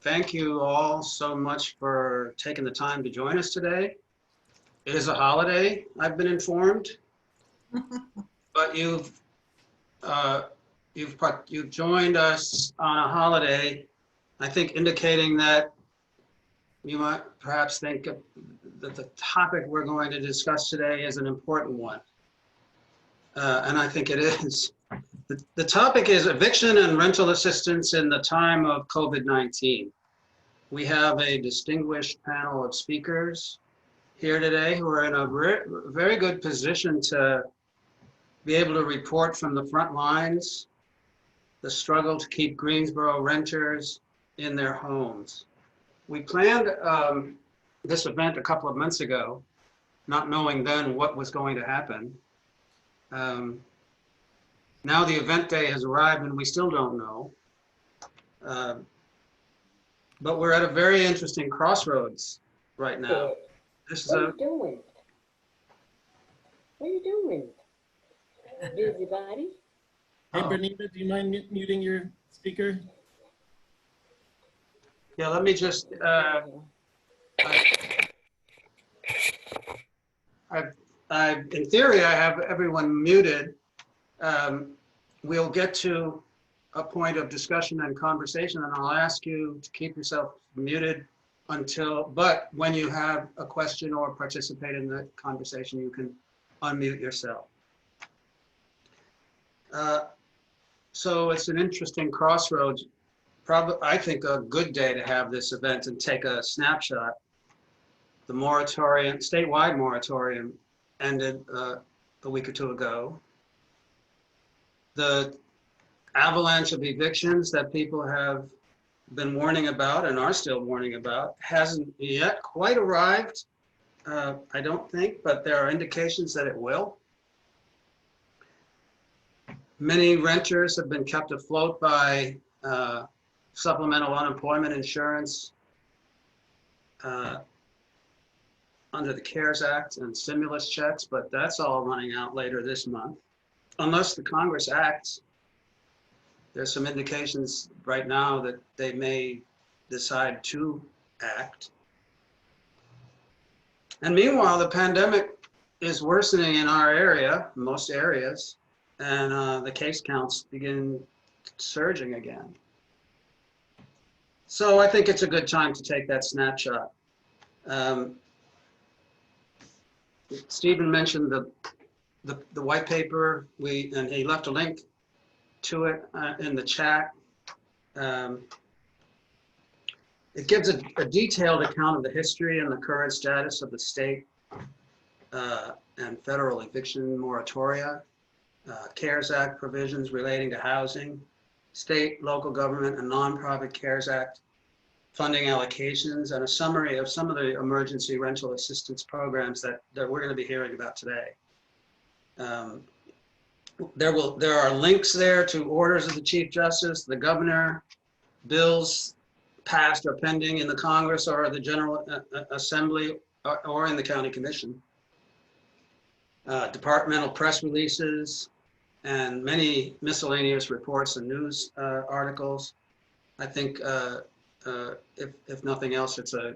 Thank you all so much for taking the time to join us today. It is a holiday, I've been informed, but you've joined us on a holiday, I think indicating that you might perhaps think that the topic we're going to discuss today is an important one. And I think it is. The topic is eviction and rental assistance in the time of COVID-19. We have a distinguished panel of speakers here today who are in a very good position to be able to report from the front lines the struggle to keep Greensboro renters in their homes. We planned this event a couple of months ago, not knowing then what was going to happen. Now the event day has arrived and we still don't know. But we're at a very interesting crossroads right now. This is what are you doing? What are you doing? Busybody? Hey, Bernita, do you mind muting your speaker? Yeah, let me just, in theory, I have everyone muted. We'll get to a point of discussion and conversation, and I'll ask you to keep yourself muted but when you have a question or participate in the conversation, you can unmute yourself. So it's an interesting crossroads. Probably, I think, a good day to have this event and take a snapshot. The moratorium, statewide moratorium, ended a week or two ago. The avalanche of evictions that people have been warning about and are still warning about hasn't yet quite arrived, I don't think, but there are indications that it will. Many renters have been kept afloat by supplemental unemployment insurance under the CARES Act and stimulus checks, but that's all running out later this month. Unless the Congress acts, there's some indications right now that they may decide to act. And meanwhile, the pandemic is worsening in our area, most areas, and the case counts begin surging again. So I think it's a good time to take that snapshot. Stephen mentioned the white paper, and he left a link to it in the chat. It gives a detailed account of the history and the current status of the state and federal eviction moratoria, CARES Act provisions relating to housing, state, local government, and nonprofit CARES Act funding allocations, and a summary of some of the emergency rental assistance programs that we're going to be hearing about today. There are links there to orders of the Chief Justice, the governor, bills passed or pending in the Congress or the General Assembly or in the County Commission, departmental press releases, and many miscellaneous reports and news articles. I think if nothing else, it's a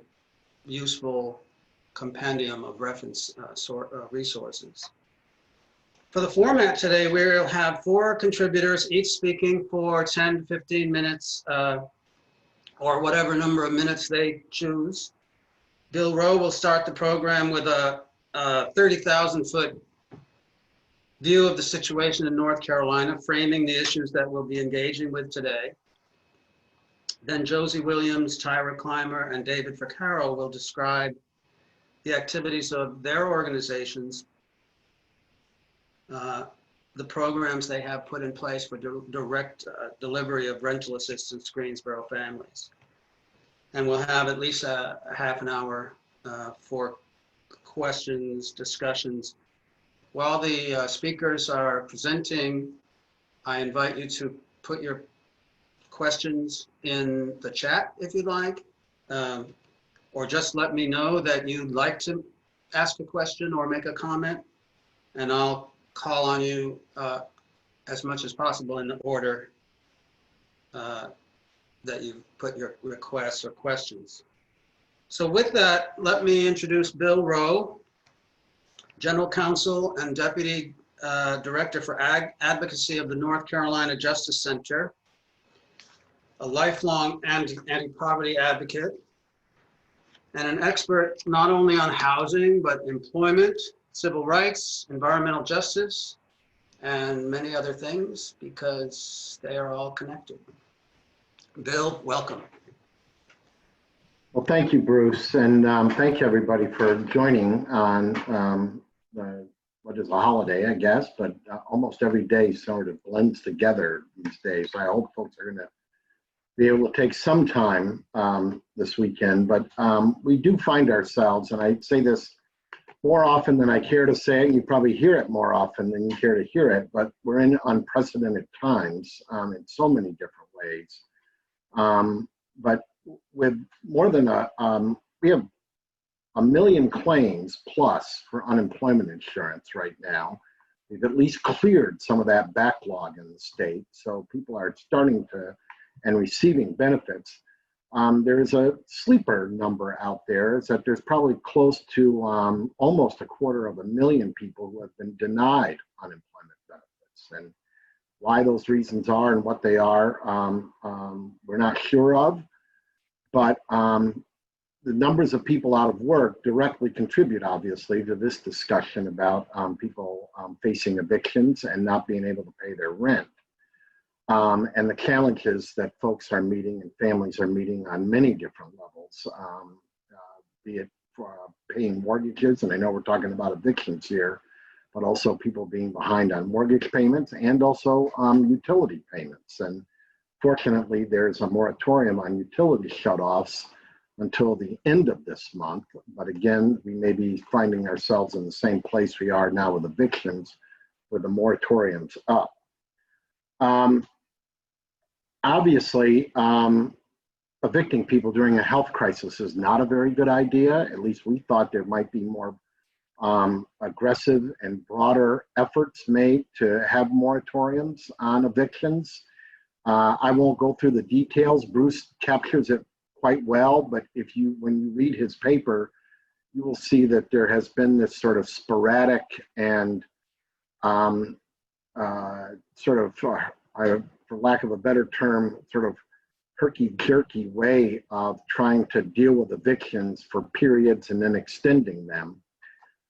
useful compendium of reference resources. For the format today, we'll have 4 contributors, each speaking for 10 to 15 minutes, or whatever number of minutes they choose. Bill Rowe will start the program with a 30,000-foot view of the situation in North Carolina, framing the issues that we'll be engaging with today. Then Josie Williams, Tyra Clymer, and David Ficarro will describe the activities of their organizations, the programs they have put in place for direct delivery of rental assistance to Greensboro families. And we'll have at least a half an hour for questions, discussions. While the speakers are presenting, I invite you to put your questions in the chat if you'd like, or just let me know that you'd like to ask a question or make a comment, and I'll call on you as much as possible in the order that you've put your requests or questions. So with that, let me introduce Bill Rowe, General Counsel and Deputy Director for Advocacy of the North Carolina Justice Center, a lifelong anti-poverty advocate, and an expert not only on housing, but employment, civil rights, environmental justice, and many other things, because they are all connected. Bill, welcome. Well, thank you, Bruce, and thank you, everybody, for joining on what is a holiday, I guess, but almost every day sort of blends together these days. I hope folks are going to be able to take some time this weekend, but we do find ourselves, and I say this more often than I care to say it, you probably hear it more often than you care to hear it, but we're in unprecedented times in so many different ways. But with more than we have 1 million claims plus for unemployment insurance right now. We've at least cleared some of that backlog in the state, so people are starting to and receiving benefits. There is a sleeper number out there, is that there's probably close to almost 250,000 people who have been denied unemployment benefits. And why those reasons are and what they are, we're not sure of. But the numbers of people out of work directly contribute, obviously, to this discussion about people facing evictions and not being able to pay their rent. And the challenges that folks are meeting and families are meeting on many different levels, be it for paying mortgages, and I know we're talking about evictions here, but also people being behind on mortgage payments and also utility payments. And fortunately, there's a moratorium on utility shutoffs until the end of this month. But again, we may be finding ourselves in the same place we are now with evictions, where the moratorium's up. Obviously, evicting people during a health crisis is not a very good idea. At least we thought there might be more aggressive and broader efforts made to have moratoriums on evictions. I won't go through the details. Bruce captures it quite well, but when you read his paper, you will see that there has been this sort of sporadic and for lack of a better term, sort of herky-jerky way of trying to deal with evictions for periods and then extending them.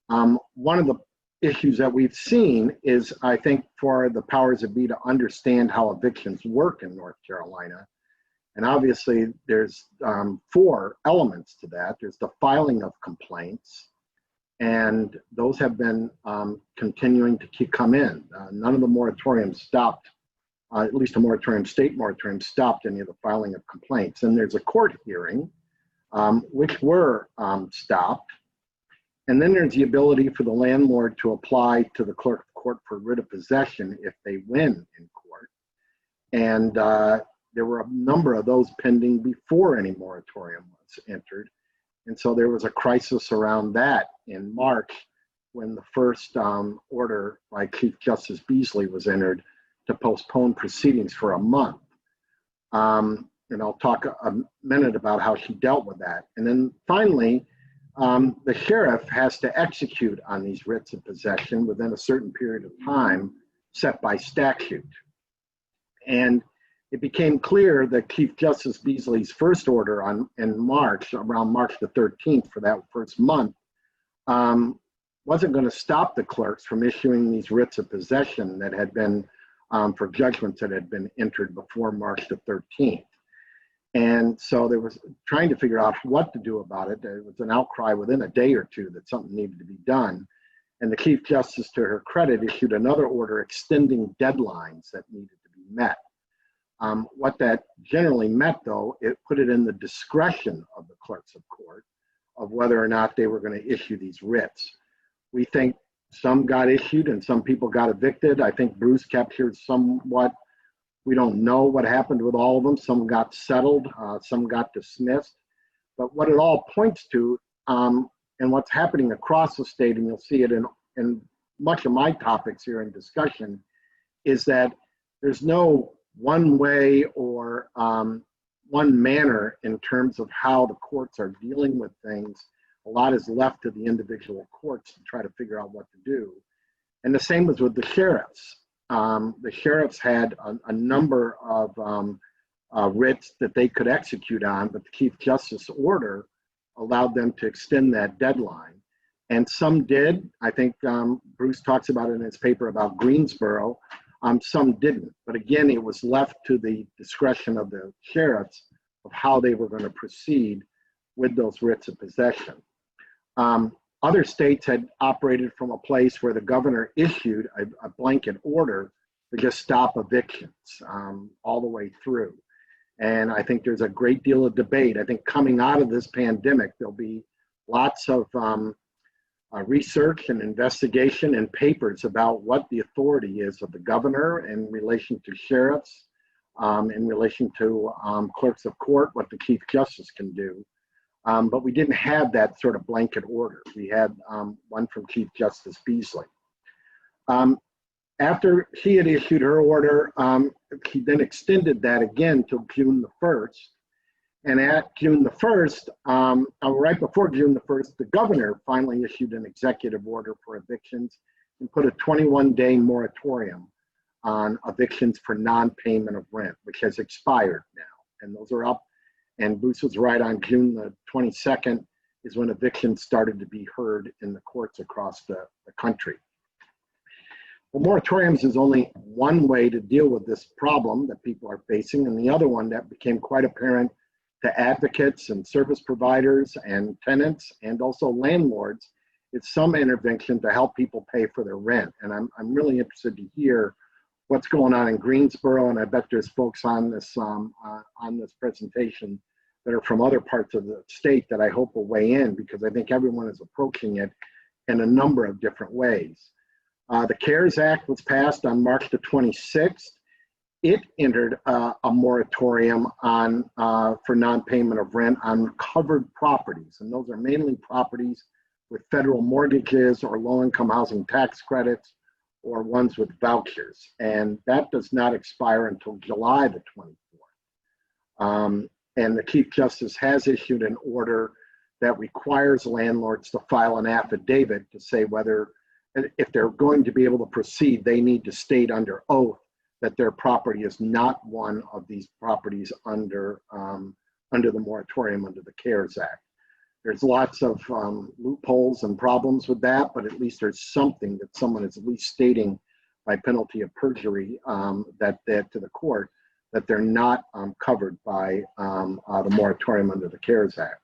One of the issues that we've seen is, I think, for the powers that be to understand how evictions work in North Carolina. And obviously, there's 4 elements to that. There's the filing of complaints, and those have been continuing to come in. None of the moratoriums stopped. At least a state moratorium stopped any of the filing of complaints. And there's a court hearing, which were stopped. And then there's the ability for the landlord to apply to the clerk of court for writ of possession if they win in court. And there were a number of those pending before any moratorium was entered. And so there was a crisis around that in March when the first order by Chief Justice Beasley was entered to postpone proceedings for a month. And I'll talk a minute about how she dealt with that. And then finally, the sheriff has to execute on these writs of possession within a certain period of time set by statute. And it became clear that Chief Justice Beasley's first order in March, around March the 13th for that first month, wasn't going to stop the clerks from issuing these writs of possession that had been for judgments that had been entered before March the 13th. And so they were trying to figure out what to do about it. There was an outcry within a day or two that something needed to be done. And the Chief Justice, to her credit, issued another order extending deadlines that needed to be met. What that generally meant, though, it put it in the discretion of the clerks of court of whether or not they were going to issue these writs. We think some got issued and some people got evicted. I think Bruce captured somewhat. We don't know what happened with all of them. Some got settled, some got dismissed. But what it all points to, and what's happening across the state, and you'll see it in much of my topics here in discussion, is that there's no one way or one manner in terms of how the courts are dealing with things. A lot is left to the individual courts to try to figure out what to do. And the same was with the sheriffs. The sheriffs had a number of writs that they could execute on, but the Chief Justice order allowed them to extend that deadline. And some did. I think Bruce talks about it in his paper about Greensboro. Some didn't. But again, it was left to the discretion of the sheriffs of how they were going to proceed with those writs of possession. Other states had operated from a place where the governor issued a blanket order to just stop evictions all the way through. And I think there's a great deal of debate. I think coming out of this pandemic, there'll be lots of research and investigation and papers about what the authority is of the governor in relation to sheriffs, in relation to clerks of court, what the Chief Justice can do. But we didn't have that sort of blanket order. We had one from Chief Justice Beasley. After she had issued her order, she then extended that again till June the 1st. And at June the 1st, right before June the 1st, the governor finally issued an executive order for evictions and put a 21-day moratorium on evictions for non-payment of rent, which has expired now. And those are up. And Bruce was right, on June the 22nd is when evictions started to be heard in the courts across the country. Well, moratoriums is only one way to deal with this problem that people are facing, and the other one that became quite apparent to advocates and service providers and tenants and also landlords is some intervention to help people pay for their rent. And I'm really interested to hear what's going on in Greensboro, and I bet there's folks on this presentation that are from other parts of the state that I hope will weigh in, because I think everyone is approaching it in a number of different ways. The CARES Act was passed on March the 26th. It entered a moratorium on for non-payment of rent on covered properties, and those are mainly properties with federal mortgages or low-income housing tax credits, or ones with vouchers, and that does not expire until July the 24th. And the Chief Justice has issued an order that requires landlords to file an affidavit to say whether, if they're going to be able to proceed, they need to state under oath that their property is not one of these properties under the moratorium under the CARES Act. There's lots of loopholes and problems with that, but at least there's something that someone is at least stating by penalty of perjury that to the court that they're not covered by the moratorium under the CARES Act.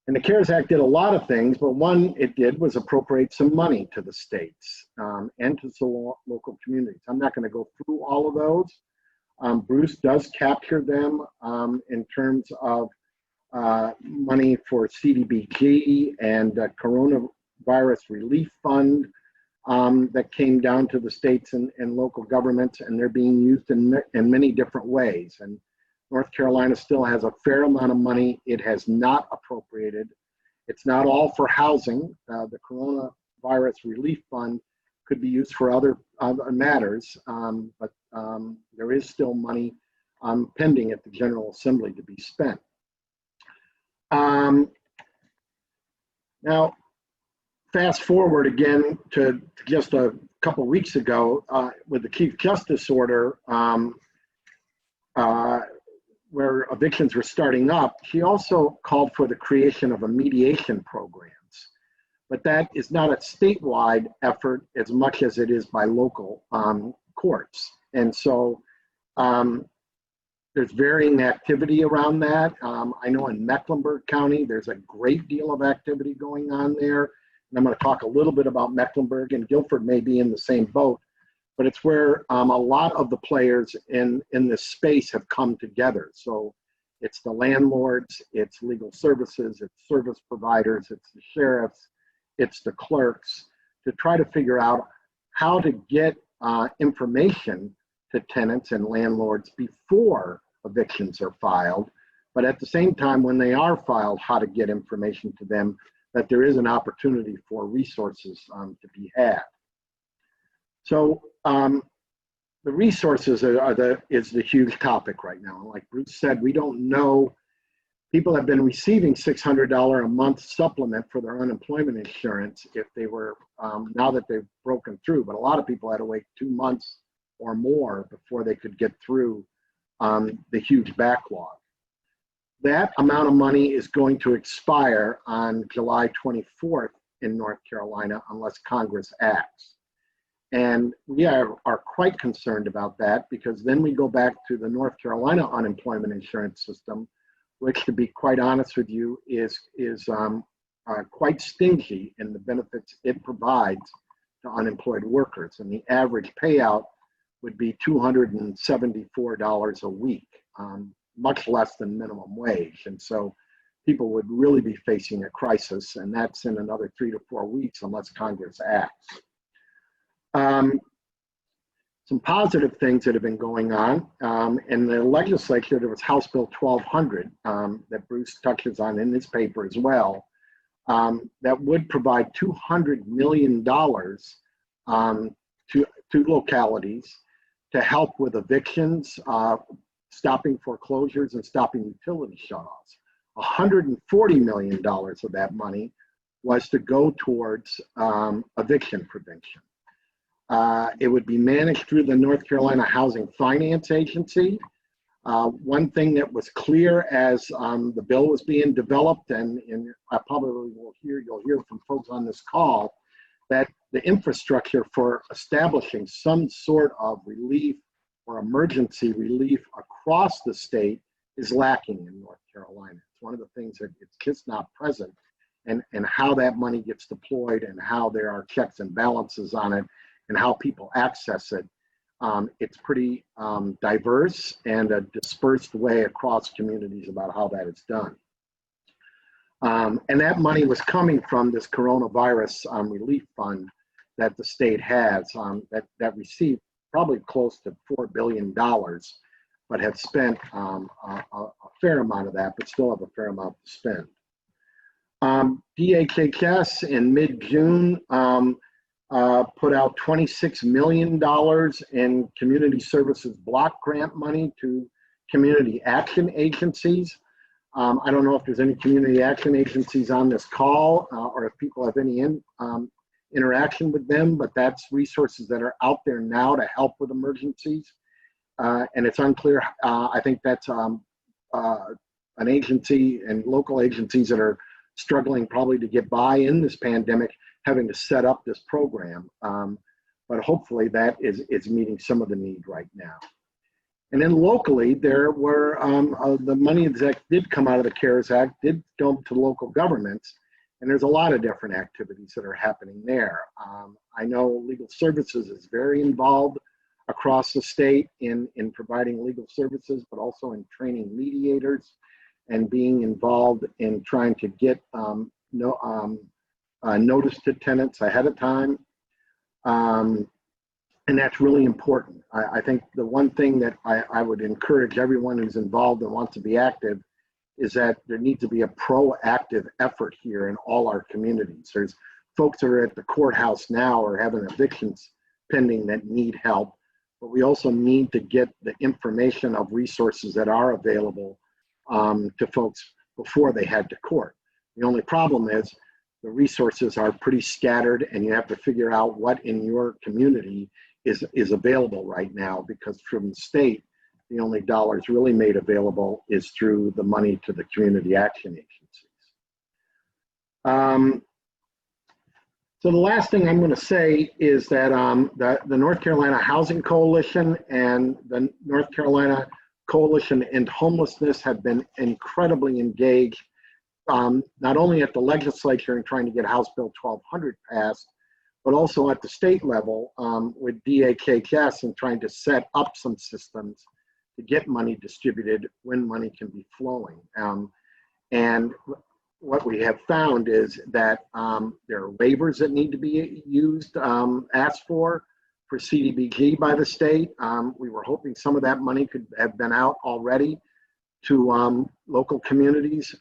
And the CARES Act did a lot of things, but one it did was appropriate some money to the states and to the local communities. I'm not going to go through all of those. Bruce does capture them in terms of money for CDBG and coronavirus relief fund that came down to the states and local governments, and they're being used in many different ways. And North Carolina still has a fair amount of money it has not appropriated. It's not all for housing. The coronavirus relief fund could be used for other matters, but there is still money pending at the General Assembly to be spent. Now, fast forward again to just a couple weeks ago with the Chief Justice order where evictions were starting up. He also called for the creation of a mediation programs, but that is not a statewide effort as much as it is by local courts. And so there's varying activity around that. I know in Mecklenburg County, there's a great deal of activity going on there. And I'm going to talk a little bit about Mecklenburg, and Guilford may be in the same boat, but it's where a lot of the players in this space have come together. So it's the landlords, it's legal services, it's service providers, it's the sheriffs, it's the clerks, to try to figure out how to get information to tenants and landlords before evictions are filed, but at the same time, when they are filed, how to get information to them that there is an opportunity for resources to be had. So the resources is the huge topic right now. Like Bruce said, we don't know. People have been receiving $600 a month supplement for their unemployment insurance if they were, now that they've broken through, but a lot of people had to wait 2 months or more before they could get through the huge backlog. That amount of money is going to expire on July 24th in North Carolina unless Congress acts. And we are quite concerned about that, because then we go back to the North Carolina unemployment insurance system, which, to be quite honest with you, is quite stingy in the benefits it provides to unemployed workers. And the average payout would be $274 a week, much less than minimum wage. And so people would really be facing a crisis, and that's in another 3 to 4 weeks unless Congress acts. Some positive things that have been going on. In the legislature, there was House Bill 1200 that Bruce touches on in his paper as well, that would provide $200 million to localities to help with evictions, stopping foreclosures, and stopping utility shutoffs. $140 million of that money was to go towards eviction prevention. It would be managed through the North Carolina Housing Finance Agency. One thing that was clear as the bill was being developed, and I probably you'll hear from folks on this call, that the infrastructure for establishing some sort of relief or emergency relief across the state is lacking in North Carolina. It's one of the things that it's just not present, and how that money gets deployed and how there are checks and balances on it and how people access it. It's pretty diverse and a dispersed way across communities about how that is done. And that money was coming from this coronavirus relief fund that the state has, that received probably close to $4 billion, but have spent a fair amount of that, but still have a fair amount to spend. DHHS in mid-June put out $26 million in community services block grant money to community action agencies. I don't know if there's any community action agencies on this call or if people have any interaction with them, but that's resources that are out there now to help with emergencies. And it's unclear. I think that's an agency and local agencies that are struggling probably to get by in this pandemic, having to set up this program. But hopefully that is meeting some of the need right now. And then locally, there were the money that did come out of the CARES Act did go to local governments, and there's a lot of different activities that are happening there. I know legal services is very involved across the state in providing legal services, but also in training mediators and being involved in trying to get notice to tenants ahead of time. And that's really important. I think the one thing that I would encourage everyone who's involved and wants to be active is that there needs to be a proactive effort here in all our communities. There's folks that are at the courthouse now or having evictions pending that need help, but we also need to get the information of resources that are available to folks before they head to court. The only problem is the resources are pretty scattered, and you have to figure out what in your community is available right now, because from the state, the only dollars really made available is through the money to the community action agencies. So the last thing I'm going to say is that the North Carolina Housing Coalition and the North Carolina Coalition End Homelessness have been incredibly engaged, not only at the legislature in trying to get House Bill 1200 passed, but also at the state level with DHHS and trying to set up some systems to get money distributed when money can be flowing. And what we have found is that there are waivers that need to be used, asked for CDBG by the state. We were hoping some of that money could have been out already to local communities,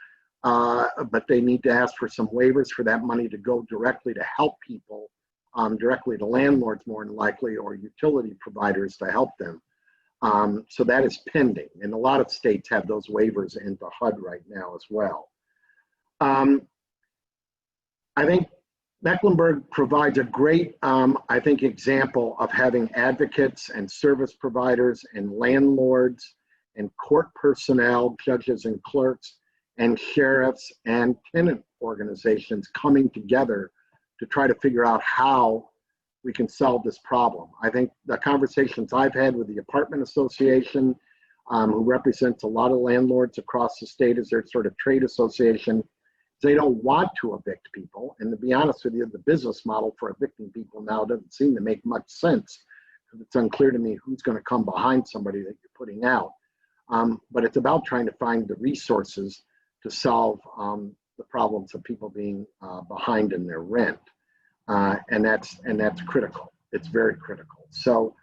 but they need to ask for some waivers for that money to go directly to help people directly to landlords more than likely, or utility providers to help them. So that is pending, and a lot of states have those waivers into HUD right now as well. I think Mecklenburg provides a great, I think, example of having advocates and service providers and landlords and court personnel, judges and clerks, and sheriffs and tenant organizations coming together to try to figure out how we can solve this problem. I think the conversations I've had with the apartment association, who represents a lot of landlords across the state as their sort of trade association, they don't want to evict people. And to be honest with you, the business model for evicting people now doesn't seem to make much sense, because it's unclear to me who's going to come behind somebody that you're putting out. But it's about trying to find the resources to solve the problems of people being behind in their rent. And that's critical. It's very critical. So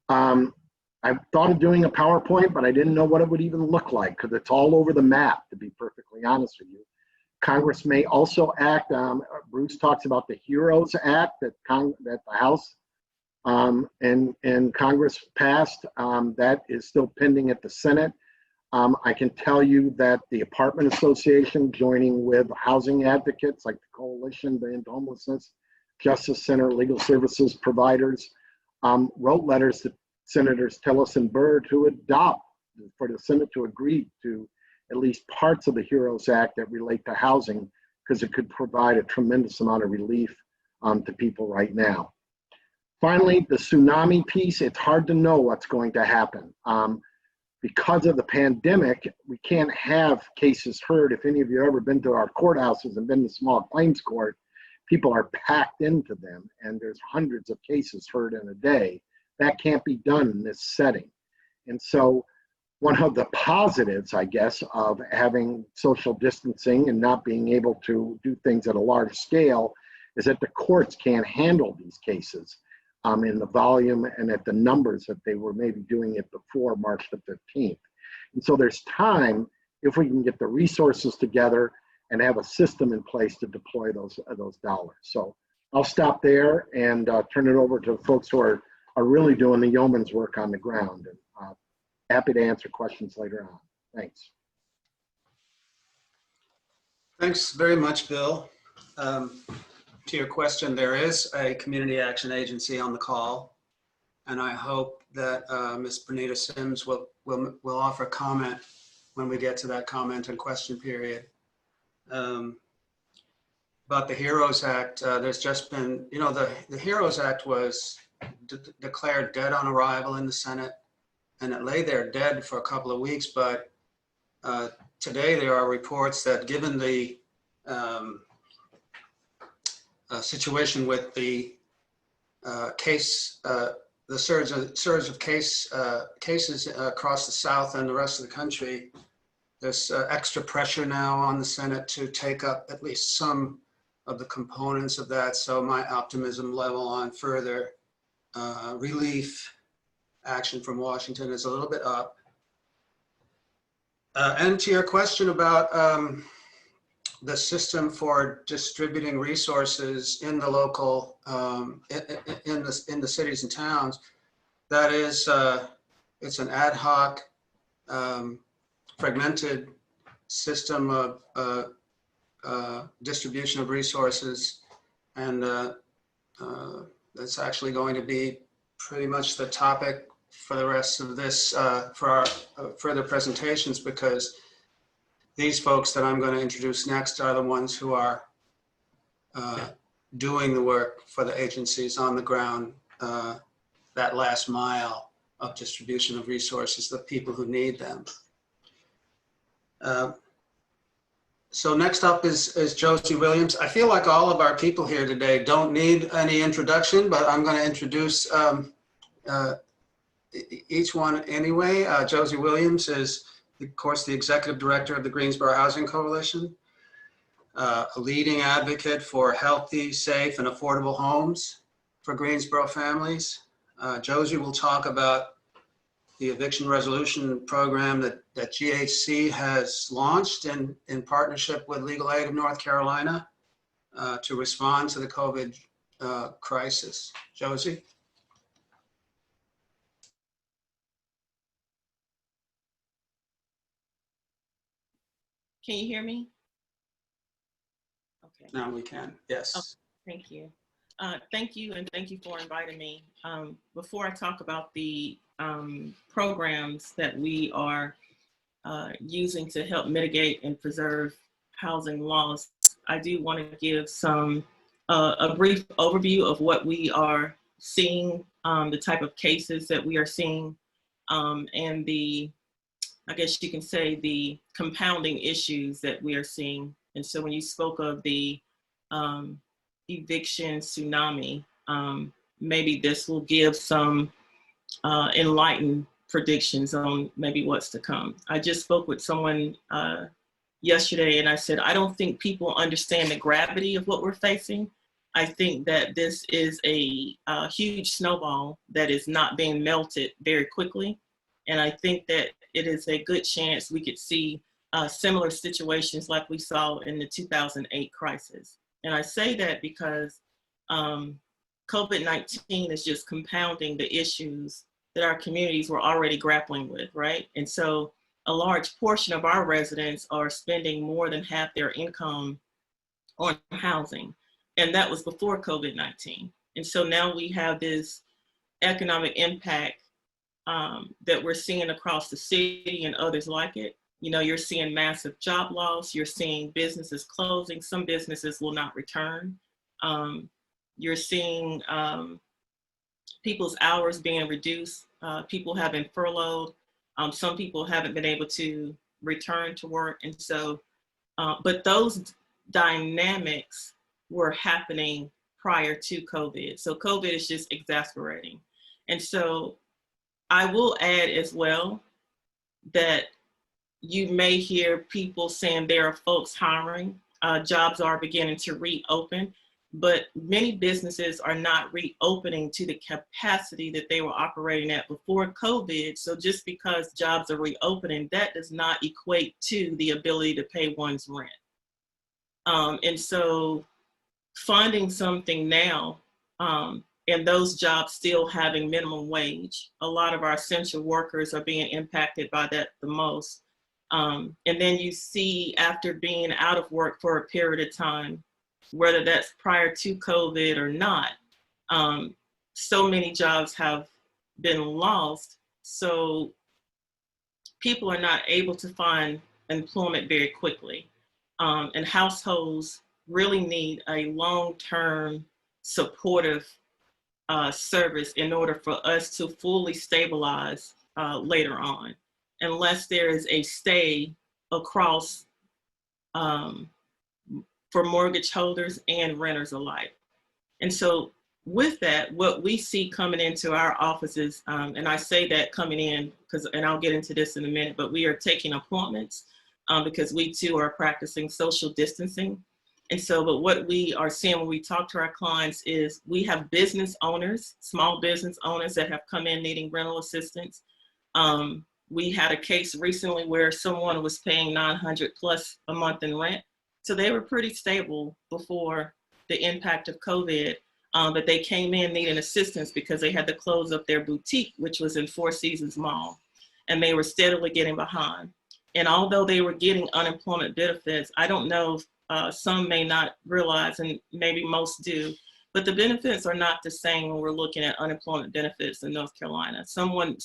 I thought of doing a PowerPoint, but I didn't know what it would even look like, because it's all over the map, to be perfectly honest with you. Congress may also act, Bruce talks about the HEROES Act that the House and Congress passed. That is still pending at the Senate. I can tell you that the Apartment Association, joining with housing advocates like the Coalition to End Homelessness, Justice Center, legal services providers, wrote letters to Senators Tillis and Byrd to adopt, for the Senate to agree to at least parts of the HEROES Act that relate to housing, because it could provide a tremendous amount of relief to people right now. Finally, the tsunami piece, it's hard to know what's going to happen. Because of the pandemic, we can't have cases heard. If any of you have ever been to our courthouses and been to small claims court, people are packed into them, and there's hundreds of cases heard in a day. That can't be done in this setting. And so one of the positives, I guess, of having social distancing and not being able to do things at a large scale is that the courts can't handle these cases in the volume and at the numbers that they were maybe doing it before March the 15th. And so there's time, if we can get the resources together and have a system in place to deploy those dollars. So I'll stop there and turn it over to folks who are really doing the yeoman's work on the ground. And happy to answer questions later on. Thanks. Thanks very much, Bill. To your question, there is a community action agency on the call, and I hope that Ms. Bernita Sims will offer comment when we get to that comment and question period. About the HEROES Act, there's just been, the HEROES Act was declared dead on arrival in the Senate, and it lay there dead for a couple of weeks, but today there are reports that given the situation with the the surge of cases across the South and the rest of the country, there's extra pressure now on the Senate to take up at least some of the components of that. So my optimism level on further relief action from Washington is a little bit up. And to your question about the system for distributing resources in the local, in the cities and towns, that is, it's an ad hoc, fragmented system of distribution of resources, and that's actually going to be pretty much the topic for the rest of this, for our further presentations, because these folks that I'm going to introduce next are the ones who are doing the work for the agencies on the ground, that last mile of distribution of resources, the people who need them. So next up is Josie Williams. I feel like all of our people here today don't need any introduction, but I'm going to introduce each one anyway. Josie Williams is, of course, the executive director of the Greensboro Housing Coalition, a leading advocate for healthy, safe, and affordable homes for Greensboro families. Josie will talk about the eviction resolution program that GHC has launched in partnership with Legal Aid of North Carolina to respond to the COVID crisis. Josie? Can you hear me? Okay. Now we can, yes. Thank you. Thank you, and thank you for inviting me. Before I talk about the programs that we are using to help mitigate and preserve housing loss, I do want to give a brief overview of what we are seeing, the type of cases that we are seeing, and I guess you can say the compounding issues that we are seeing. And so when you spoke of the eviction tsunami, maybe this will give some enlightened predictions on maybe what's to come. I just spoke with someone yesterday, and I said, I don't think people understand the gravity of what we're facing. I think that this is a huge snowball that is not being melted very quickly. And I think that it is a good chance we could see similar situations like we saw in the 2008 crisis. And I say that because COVID-19 is just compounding the issues that our communities were already grappling with, right? And so a large portion of our residents are spending more than half their income on housing. And that was before COVID-19. And so now we have this economic impact that we're seeing across the city and others like it. You know, you're seeing massive job loss, you're seeing businesses closing, some businesses will not return. You're seeing people's hours being reduced, people have been furloughed, some people haven't been able to return to work. And so, but those dynamics were happening prior to COVID. So COVID is just exacerbating. And so I will add as well that you may hear people saying there are folks hiring, jobs are beginning to reopen, but many businesses are not reopening to the capacity that they were operating at before COVID. So just because jobs are reopening, that does not equate to the ability to pay one's rent. And so finding something now, and those jobs still having minimum wage, a lot of our essential workers are being impacted by that the most. And then you see after being out of work for a period of time, whether that's prior to COVID or not, so many jobs have been lost. So people are not able to find employment very quickly. And households really need a long-term supportive service in order for us to fully stabilize later on, unless there is a stay across for mortgage holders and renters alike. And so with that, what we see coming into our offices, and I say that coming in because, and I'll get into this in a minute, but we are taking appointments because we too are practicing social distancing. And so, but what we are seeing when we talk to our clients is we have business owners, small business owners that have come in needing rental assistance. We had a case recently where someone was paying $900 plus a month in rent. So they were pretty stable before the impact of COVID, but they came in needing assistance because they had to close up their boutique, which was in Four Seasons Mall, and they were steadily getting behind. And although they were getting unemployment benefits, I don't know if some may not realize, and maybe most do, but the benefits are not the same when we're looking at unemployment benefits in North Carolina. Someone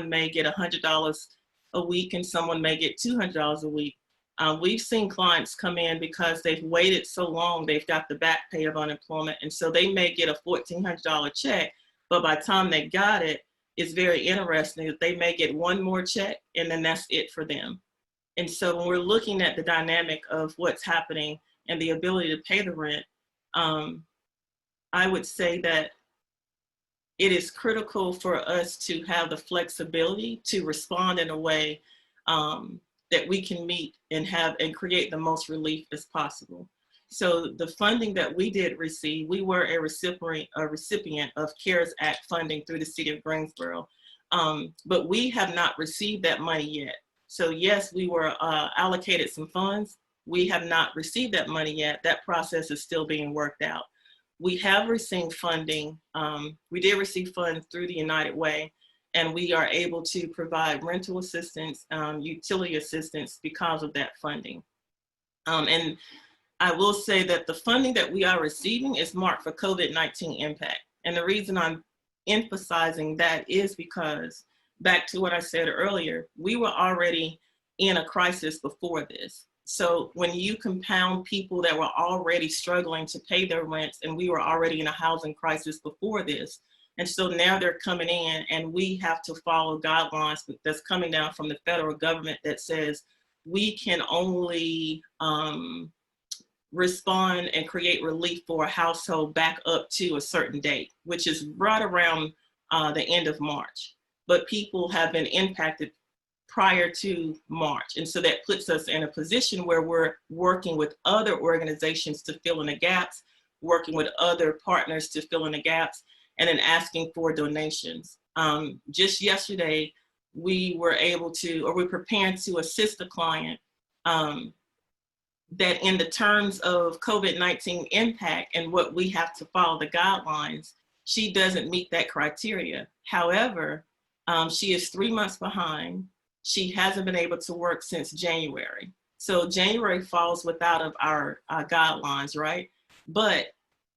may get $100 a week and someone may get $200 a week. We've seen clients come in because they've waited so long, they've got the back pay of unemployment, and so they may get a $1,400 check, but by the time they got it, it's very interesting that they may get one more check and then that's it for them. And so when we're looking at the dynamic of what's happening and the ability to pay the rent, I would say that it is critical for us to have the flexibility to respond in a way that we can meet and create the most relief as possible. So the funding that we did receive, we were a recipient of CARES Act funding through the city of Greensboro, but we have not received that money yet. So yes, we were allocated some funds. We have not received that money yet. That process is still being worked out. we have received funding. We did receive funds through the United Way, and we are able to provide rental assistance, utility assistance because of that funding. And I will say that the funding that we are receiving is marked for COVID-19 impact. And the reason I'm emphasizing that is because, back to what I said earlier, we were already in a crisis before this. So when you compound people that were already struggling to pay their rents, and we were already in a housing crisis before this, and so now they're coming in and we have to follow guidelines that's coming down from the federal government that says we can only respond and create relief for a household back up to a certain date, which is right around the end of March. But people have been impacted prior to March. And so that puts us in a position where we're working with other organizations to fill in the gaps, working with other partners to fill in the gaps, and then asking for donations. Just yesterday, we were able to, or we're preparing to assist a client that in the terms of COVID-19 impact and what we have to follow the guidelines, she doesn't meet that criteria. However, she is 3 months behind. She hasn't been able to work since January. So January falls without of our guidelines, right? But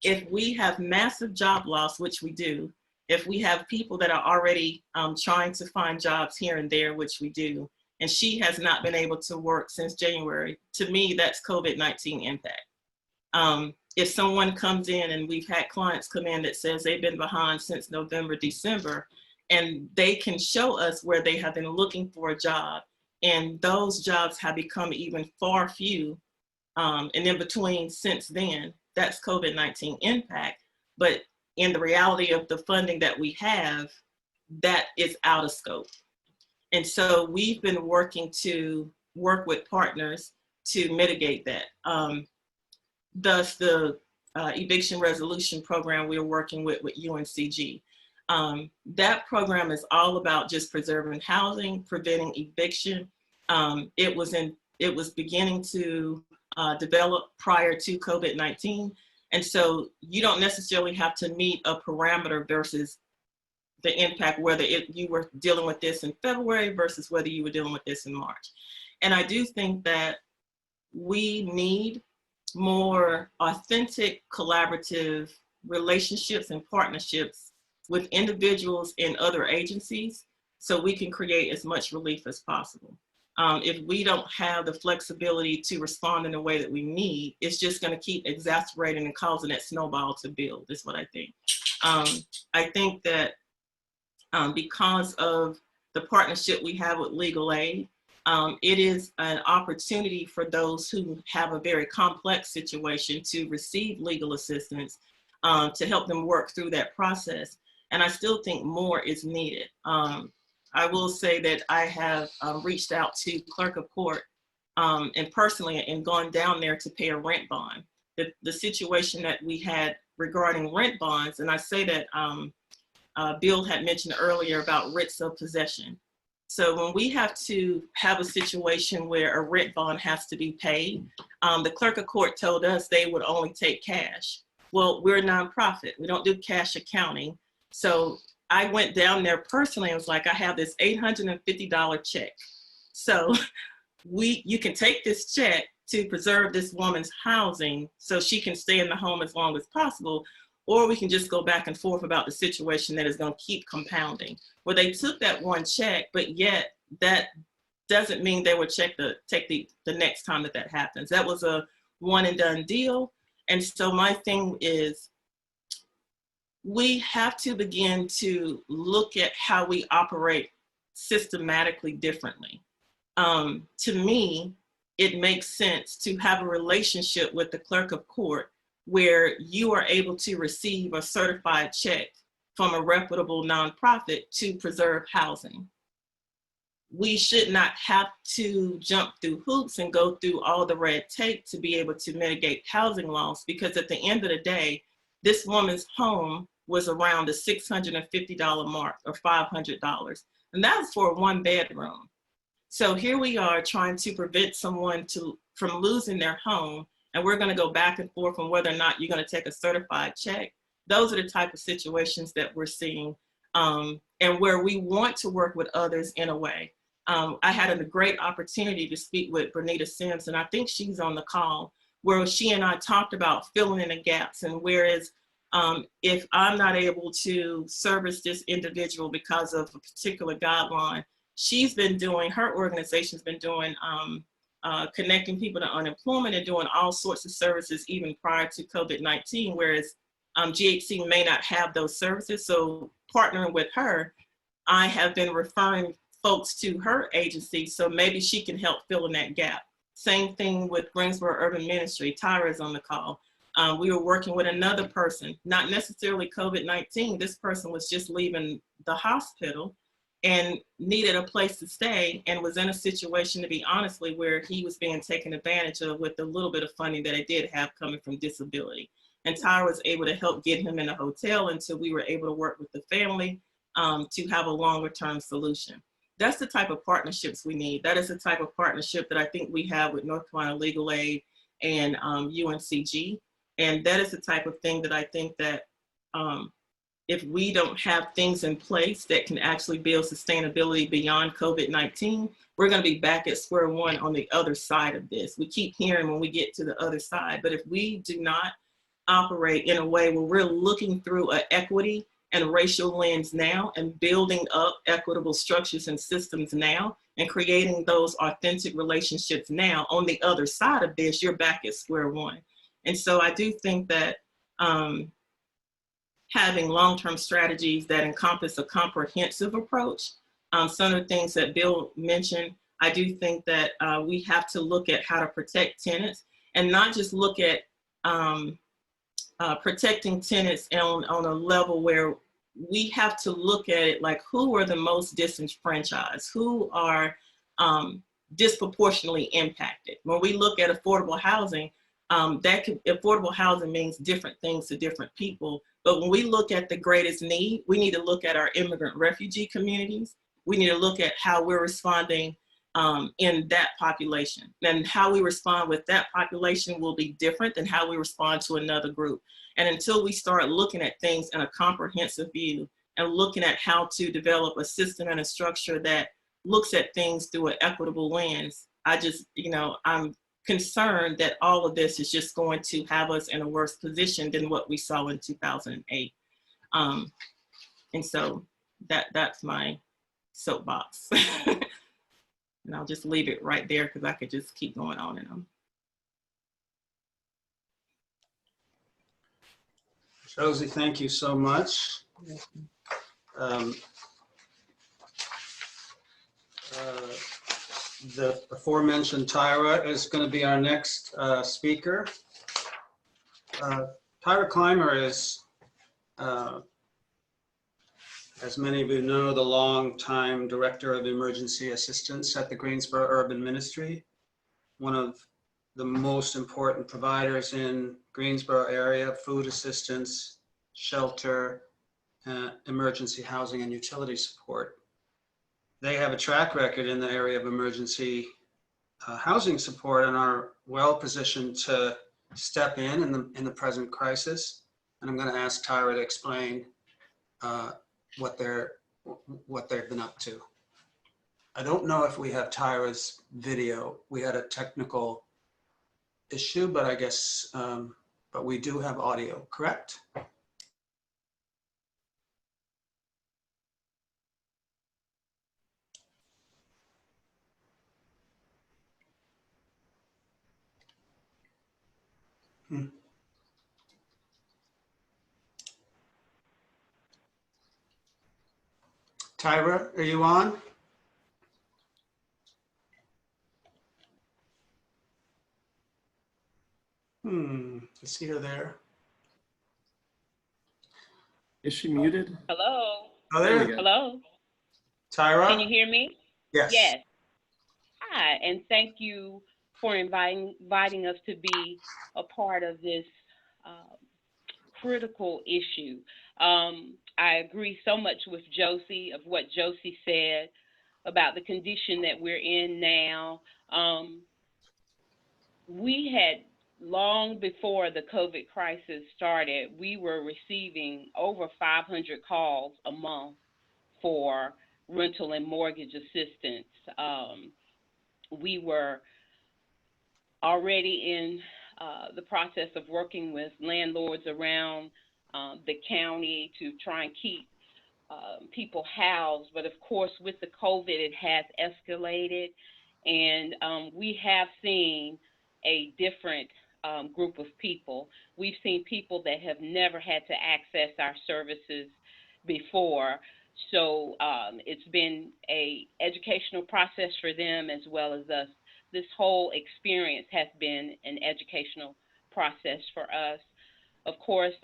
if we have massive job loss, which we do, if we have people that are already trying to find jobs here and there, which we do, and she has not been able to work since January, to me, that's COVID-19 impact. If someone comes in, and we've had clients come in that says they've been behind since November, December, and they can show us where they have been looking for a job, and those jobs have become even far few, and in between since then, that's COVID-19 impact. But in the reality of the funding that we have, that is out of scope. And so we've been working to work with partners to mitigate that. Thus the eviction resolution program we're working with UNCG. That program is all about just preserving housing, preventing eviction. It was beginning to develop prior to COVID-19. And so you don't necessarily have to meet a parameter versus the impact, whether you were dealing with this in February versus whether you were dealing with this in March. And I do think that we need more authentic, collaborative relationships and partnerships with individuals in other agencies so we can create as much relief as possible. If we don't have the flexibility to respond in the way that we need, it's just going to keep exacerbating and causing that snowball to build, is what I think. I think that because of the partnership we have with legal aid, it is an opportunity for those who have a very complex situation to receive legal assistance to help them work through that process. And I still think more is needed. I will say that I have reached out to clerk of court and personally and gone down there to pay a rent bond. The situation that we had regarding rent bonds, and I say that Bill had mentioned earlier about writs of possession. So when we have to have a situation where a rent bond has to be paid, the clerk of court told us they would only take cash. Well, we're a nonprofit. We don't do cash accounting. So I went down there personally and was like, I have this $850 check. So you can take this check to preserve this woman's housing so she can stay in the home as long as possible, or we can just go back and forth about the situation that is going to keep compounding. Well, they took that one check, but yet that doesn't mean they would take the next time that happens. That was a one and done deal. And so my thing is, we have to begin to look at how we operate systematically differently. To me, it makes sense to have a relationship with the clerk of court where you are able to receive a certified check from a reputable nonprofit to preserve housing. We should not have to jump through hoops and go through all the red tape to be able to mitigate housing loss, because at the end of the day, this woman's home was around the $650 mark or $500. And that's for a one bedroom. So here we are trying to prevent someone from losing their home. and we're going to go back and forth on whether or not you're going to take a certified check. Those are the type of situations that we're seeing, and where we want to work with others in a way. I had a great opportunity to speak with Bernita Sims, and I think she's on the call, where she and I talked about filling in the gaps. And whereas if I'm not able to service this individual because of a particular guideline, she's been doing, her organization's been doing connecting people to unemployment and doing all sorts of services even prior to COVID-19, whereas GHC may not have those services. So partnering with her, I have been referring folks to her agency, so maybe she can help fill in that gap. Same thing with Greensboro Urban Ministry. Tyra's on the call. We were working with another person, not necessarily COVID-19. This person was just leaving the hospital and needed a place to stay, and was in a situation, to be honestly, where he was being taken advantage of with the little bit of funding that I did have coming from disability. And Tyra was able to help get him in a hotel until we were able to work with the family to have a longer term solution. That's the type of partnerships we need. That is the type of partnership that I think we have with North Carolina Legal Aid and UNCG. And that is the type of thing that I think that if we don't have things in place that can actually build sustainability beyond COVID-19, we're going to be back at square one on the other side of this. We keep hearing when we get to the other side, but if we do not operate in a way where we're looking through an equity and racial lens now, and building up equitable structures and systems now, and creating those authentic relationships now, on the other side of this, you're back at square one. And so I do think that having long-term strategies that encompass a comprehensive approach, some of the things that Bill mentioned, I do think that we have to look at how to protect tenants, and not just look at protecting tenants on a level where we have to look at it like, who are the most disenfranchised, who are disproportionately impacted. When we look at affordable housing, affordable housing means different things to different people. But when we look at the greatest need, we need to look at our immigrant refugee communities. We need to look at how we're responding in that population. And how we respond with that population will be different than how we respond to another group. And until we start looking at things in a comprehensive view, and looking at how to develop a system and a structure that looks at things through an equitable lens, I just, I'm concerned that all of this is just going to have us in a worse position than what we saw in 2008. And so that's my soapbox. And I'll just leave it right there, because I could just keep going on and on. Josie, thank you so much. The aforementioned Tyra is going to be our next speaker. Tyra Clymer is, as many of you know, the longtime Director of Emergency Assistance at the Greensboro Urban Ministry, one of the most important providers in Greensboro area: food assistance, shelter, emergency housing, and utility support. They have a track record in the area of emergency housing support, and are well positioned to step in the present crisis. And I'm going to ask Tyra to explain what they've been up to. I don't know if we have Tyra's video. We had a technical issue, but I guess, but we do have audio, correct? Tyra, are you on? I see her there. Is she muted? Hello. Oh, There there. we go. Hello. Tyra? Can you hear me? Yes. Yes. Hi, and thank you for inviting us to be a part of this critical issue. I agree so much with Josie, of what Josie said about the condition that we're in now. We had long before the COVID crisis started, we were receiving over 500 calls a month for rental and mortgage assistance. We were already in the process of working with landlords around the county to try and keep people housed. But of course, with the COVID, it has escalated, and we have seen a different group of people. We've seen people that have never had to access our services before. So it's been a educational process for them as well as us. This whole experience has been an educational process for us. Of course,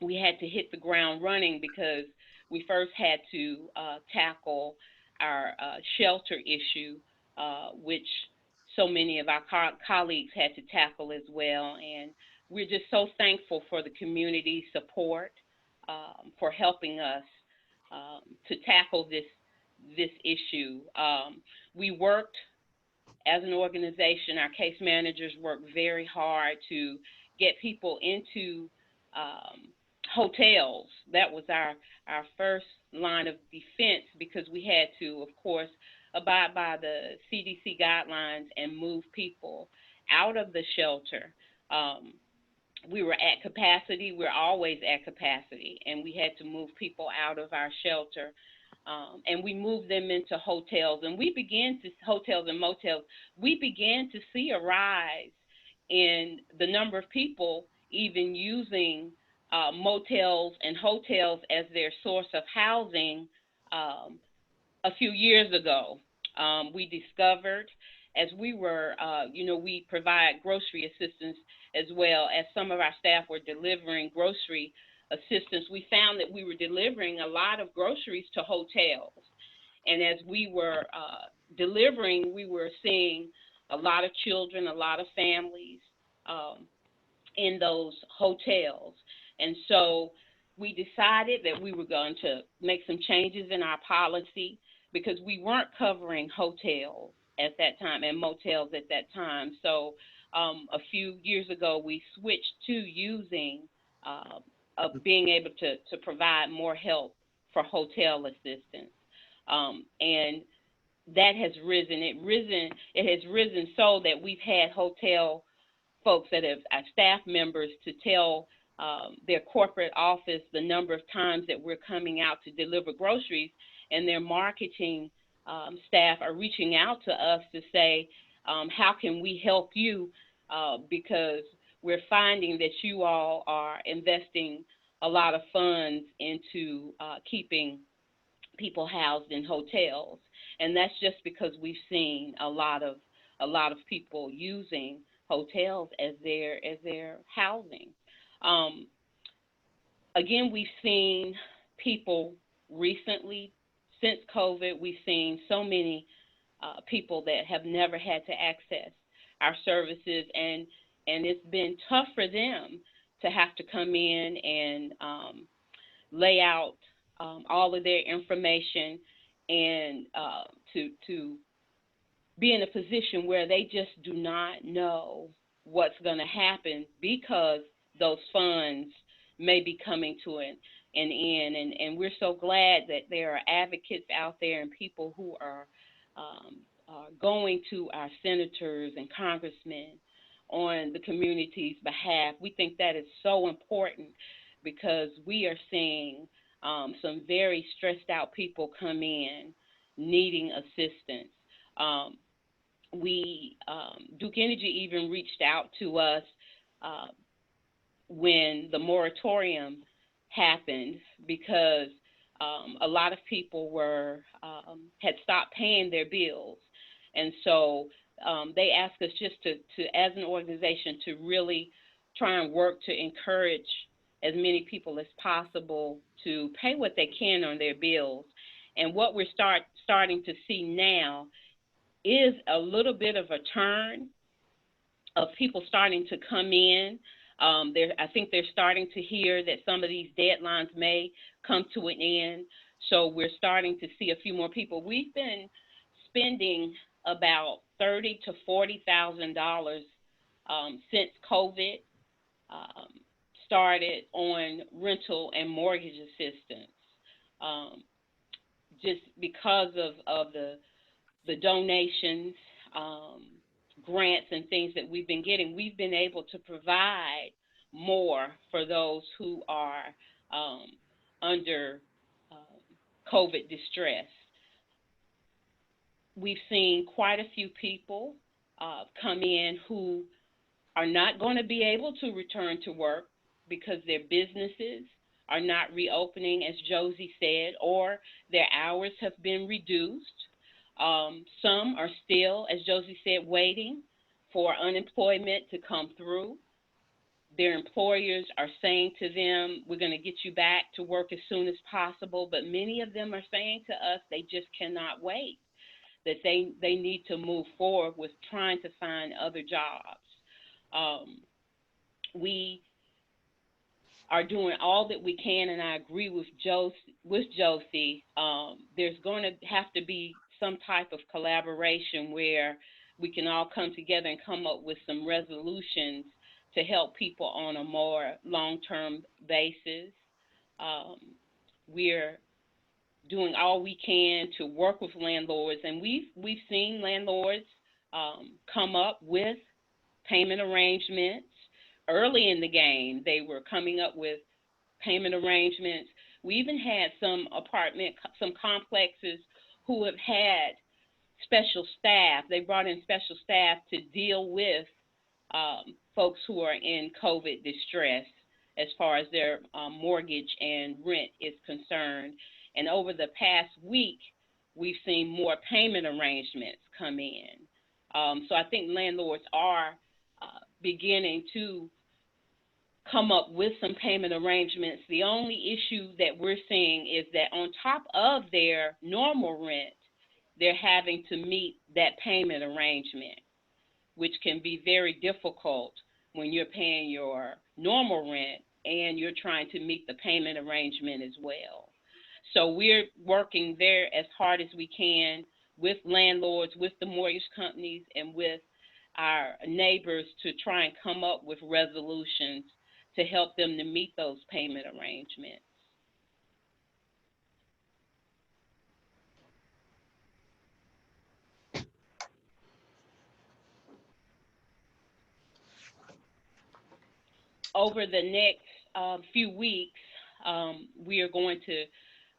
we had to hit the ground running because we first had to tackle our shelter issue, which so many of our colleagues had to tackle as well. And we're just so thankful for the community support for helping us to tackle this issue. We worked as an organization, our case managers worked very hard to get people into hotels. That was our first line of defense because we had to, of course, abide by the CDC guidelines and move people out of the shelter. We were at capacity. We're always at capacity, and we had to move people out of our shelter. And we moved them into hotels, and we began to hotels and motels. We began to see a rise in the number of people even using motels and hotels as their source of housing a few years ago. We discovered as we were, we provide grocery assistance as well. As some of our staff were delivering grocery assistance, we found that we were delivering a lot of groceries to hotels. And as we were delivering, we were seeing a lot of children, a lot of families in those hotels. And so we decided that we were going to make some changes in our policy because we weren't covering hotels at that time and motels at that time. So a few years ago, we switched to using being able to provide more help for hotel assistance. And that has risen. It has risen so that we've had hotel folks that have staff members to tell their corporate office the number of times that we're coming out to deliver groceries, and their marketing staff are reaching out to us to say, how can we help you? Because we're finding that you all are investing a lot of funds into keeping people housed in hotels, and that's just because we've seen a lot of people using hotels as their housing. Again, we've seen people recently since COVID. We've seen so many people that have never had to access our services, and it's been tough for them to have to come in and lay out all of their information and to be in a position where they just do not know what's going to happen because those funds may be coming to an end. And we're so glad that there are advocates out there and people who are going to our senators and congressmen on the community's behalf. We think that is so important because we are seeing some very stressed out people come in needing assistance. Duke Energy even reached out to us when the moratorium happened because a lot of people had stopped paying their bills. And so they asked us just to, as an organization, to really try and work to encourage as many people as possible to pay what they can on their bills. And what we're starting to see now is a little bit of a turn of people starting to come in. I think they're starting to hear that some of these deadlines may come to an end. So we're starting to see a few more people. We've been spending about $30,000 to $40,000 since COVID started on rental and mortgage assistance. Just because of the donations, grants, and things that we've been getting, we've been able to provide more for those who are under COVID distress. We've seen quite a few people come in who are not going to be able to return to work because their businesses are not reopening, as Josie said, or their hours have been reduced. Some are still, as Josie said, waiting for unemployment to come through. Their employers are saying to them, we're going to get you back to work as soon as possible, but many of them are saying to us they just cannot wait, that they need to move forward with trying to find other jobs. We are doing all that we can, and I agree with Josie. There's going to have to be some type of collaboration where we can all come together and come up with some resolutions to help people on a more long-term basis. We're doing all we can to work with landlords, and we've seen landlords come up with payment arrangements. Early in the game, they were coming up with payment arrangements. We even had some complexes who have had special staff. They brought in special staff to deal with folks who are in COVID distress as far as their mortgage and rent is concerned. And over the past week, we've seen more payment arrangements come in. So I think landlords are beginning to come up with some payment arrangements. The only issue that we're seeing is that on top of their normal rent, they're having to meet that payment arrangement, which can be very difficult when you're paying your normal rent and you're trying to meet the payment arrangement as well. So we're working there as hard as we can with landlords, with the mortgage companies, and with our neighbors to try and come up with resolutions to help them to meet those payment arrangements. Over the next few weeks, we are going to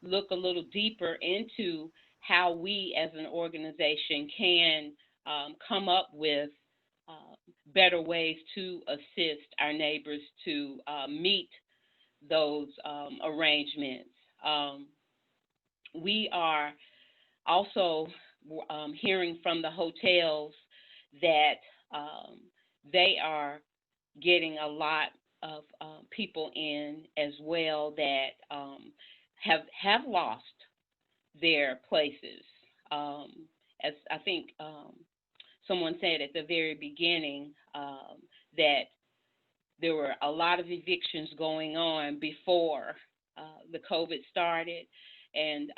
look a little deeper into how we as an organization can come up with better ways to assist our neighbors to meet those arrangements. We are also hearing from the hotels that they are getting a lot of people in as well that have lost their places. As I think someone said at the very beginning, that there were a lot of evictions going on before the COVID started, and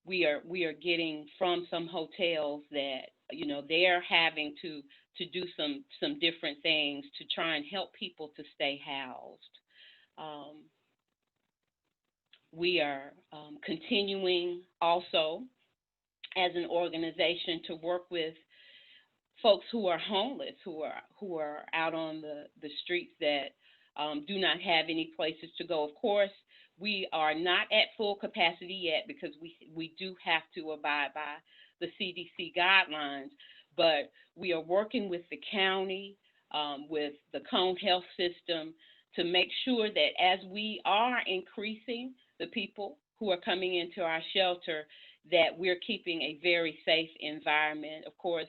we are getting from some hotels that they're having to do some different things to try and help people to stay housed. We are continuing also as an organization to work with folks who are homeless, who are out on the streets that do not have any places to go. Of course, we are not at full capacity yet because we do have to abide by the CDC guidelines, but we are working with the county, with the Cone Health System to make sure that as we are increasing the people who are coming into our shelter, that we're keeping a very safe environment. Of course,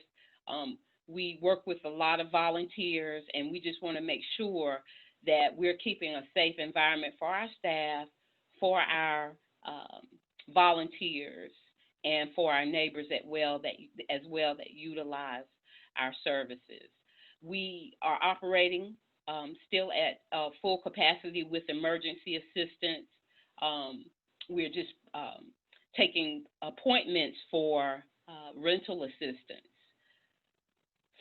we work with a lot of volunteers, and we just want to make sure that we're keeping a safe environment for our staff, for our volunteers, and for our neighbors as well that utilize our services. We are operating still at full capacity with emergency assistance. We're just taking appointments for rental assistance.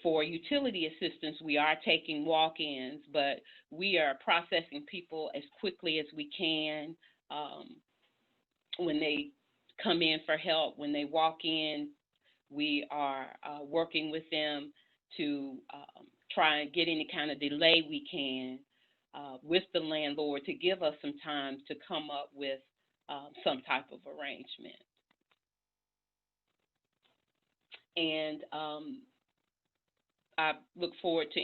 For utility assistance, we are taking walk-ins, but we are processing people as quickly as we can when they come in for help. When they walk in, we are working with them to try and get any kind of delay we can with the landlord to give us some time to come up with some type of arrangement. And I look forward to